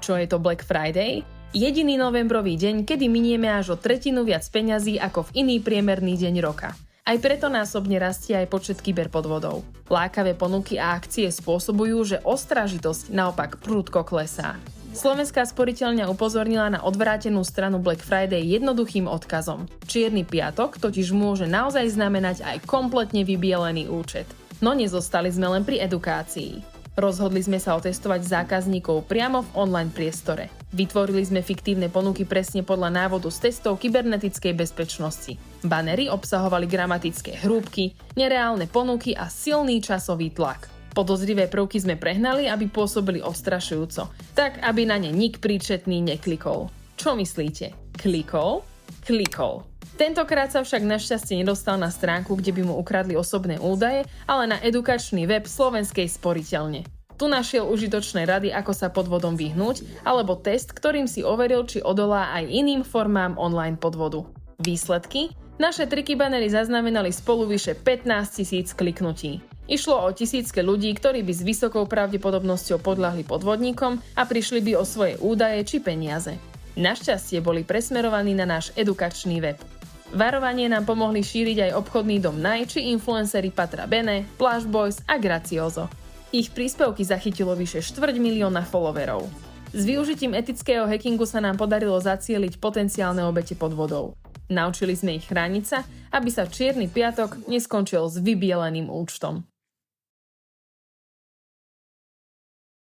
Čo je to Black Friday? Jediný novembrový deň, kedy minieme až o tretinu viac peňazí ako v iný priemerný deň roka. Aj preto násobne rastie aj počet kyberpodvodov. Lákavé ponuky a akcie spôsobujú, že ostražitosť naopak prudko klesá. Slovenská sporiteľňa upozornila na odvrátenú stranu Black Friday jednoduchým odkazom. Čierny piatok totiž môže naozaj znamenať aj kompletne vybielený účet. No nezostali sme len pri edukácii. Rozhodli sme sa otestovať zákazníkov priamo v online priestore. Vytvorili sme fiktívne ponuky presne podľa návodu z testov kybernetickej bezpečnosti. Banery obsahovali gramatické hrúbky, nereálne ponuky a silný časový tlak. Podozrivé prvky sme prehnali, aby pôsobili odstrašujúco, tak aby na ne nik príčetný neklikol. Čo myslíte? Klikol? Klikol. Tentokrát sa však našťastie nedostal na stránku, kde by mu ukradli osobné údaje, ale na edukačný web Slovenskej sporiteľne. Tu našiel užitočné rady, ako sa podvodom vyhnúť, alebo test, ktorým si overil, či odolá aj iným formám online podvodu. Výsledky? Naše triky banery zaznamenali spolu vyše 15 000 kliknutí. Išlo o tisícky ľudí, ktorí by s vysokou pravdepodobnosťou podľahli podvodníkom a prišli by o svoje údaje či peniaze. Našťastie boli presmerovaní na náš edukačný web. Varovanie nám pomohli šíriť aj obchodný dom Nike či influenceri Patra Bene, Plush Boys a Gracioso. Ich príspevky zachytilo vyše 250 000 followerov. S využitím etického hackingu sa nám podarilo zacieliť potenciálne obete podvodov. Naučili sme ich chrániť sa, aby sa čierny piatok neskončil s vybieleným účtom.